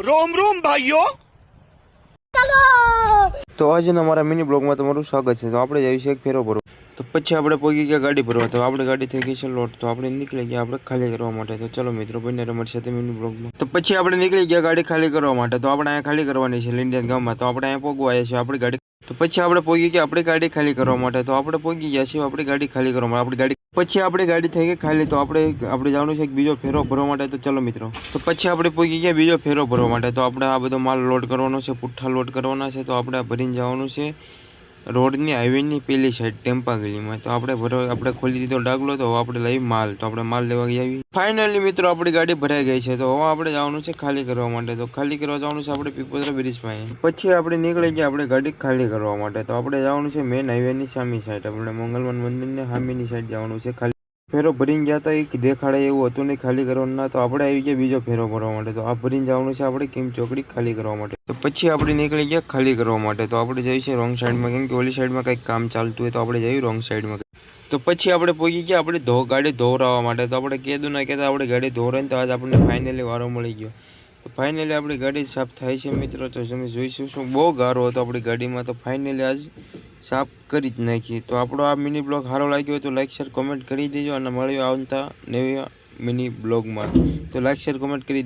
रोम रोम भाइयों। તો આજના અમારા મિની બ્લોગમાં તમારું સ્વાગત છે। તો આપણે જઈએ છીએ એક ફેરો ભરવા। તો પછી આપણે પહોંચી ગયા ગાડી ભરવા। તો આપણી ગાડી થઈ ગઈ છે લોટ। તો આપણે નીકળી ગયા આપણે ખાલી કરવા માટે। તો ચલો મિત્રો બંને રમત સાથે મિની બ્લોગમાં। તો પછી આપણે નીકળી ગયા ગાડી ખાલી કરવા માટે। તો આપણે અહીંયા ખાલી કરવાની છે લીંડિયન ગામમાં। તો આપણે અહીંયા પહોંચવા આવ્યા છીએ આપણી ગાડી। તો પછી આપણે પહોંચી ગયા આપણી ગાડી ખાલી કરવા માટે। તો આપણે પહોંચી ગયા છીએ આપણી ગાડી ખાલી કરવા માટે। આપણી ગાડી પછી આપણી ગાડી થઈ ગઈ ખાલી। તો આપણે જવાનું છે એક બીજો ફેરો ભરવા માટે। તો ચલો મિત્રો। તો પછી આપણે પહોંચી ગયા બીજો ફેરો ભરવા માટે। તો આપણે આ બધો માલ લોડ કરવાનો છે, પુઠ્ઠા લોડ કરવાના છે। તો આપણે ભરીને જવાનું છે રોડની હાઈવેની પેલી સાઈડ ટેમ્પા ગલીમાં। તો આપણે ખોલી દીધો ડાગલો। તો હવે આપણે લઈ માલ। તો આપણે માલ લેવા ગયા આવી। ફાઇનલી મિત્રો આપણી ગાડી ભરાઈ ગઈ છે। તો હવે આપણે જવાનું છે ખાલી કરવા માટે। તો ખાલી કરવા જવાનું છે આપણે પીપોદરા બ્રિજ પાસે। પછી આપણે નીકળી ગયા આપણે ગાડી ખાલી કરવા માટે। તો આપણે જવાનું છે મેન હાઈવેની સામી સાઈડ। આપણે મંગલવાન મંદિરની સામેની સાઈડ જવાનું છે ખાલી। ફેરો ભરીને ગયા હતા એક દેખાડે એવું હતું નહીં ખાલી કરવાનું ના। તો આપણે આવી ગયા બીજો ફેરો ભરવા માટે। તો આ ભરીને જવાનું છે આપણે કિમ ચોકડી ખાલી કરવા માટે। તો પછી આપણે નીકળી ગયા ખાલી કરવા માટે। તો આપણે જઈએ છીએ રોંગ સાઈડમાં, કેમ કે ઓલી સાઈડમાં કંઈક કામ ચાલતું હોય। તો આપણે જઈએ રોંગ સાઈડમાં। તો પછી આપણે પહોંચી ગયા આપણે ગાડી ધોવરાવવા માટે। તો આપણે કીધું ના કહેતા આપણે ગાડી ધોરાઈને તો આજ આપણને ફાઇનલી વારો મળી ગયો। તો ફાઇનલી આપણી ગાડી સાફ થાય છે મિત્રો। તો તમે જોઈશું શું બહુ ગારો હતો આપણી ગાડીમાં। તો ફાઇનલી આજ સાફ કરી જ નાખી। તો આપણો આ મિની બ્લોગ સારો લાગ્યો હોય તો લાઈક શેર કોમેન્ટ કરી દેજો। અને મળ્યો આવતા નવા મિની બ્લોગમાં। તો લાઈક શેર કોમેન્ટ કરી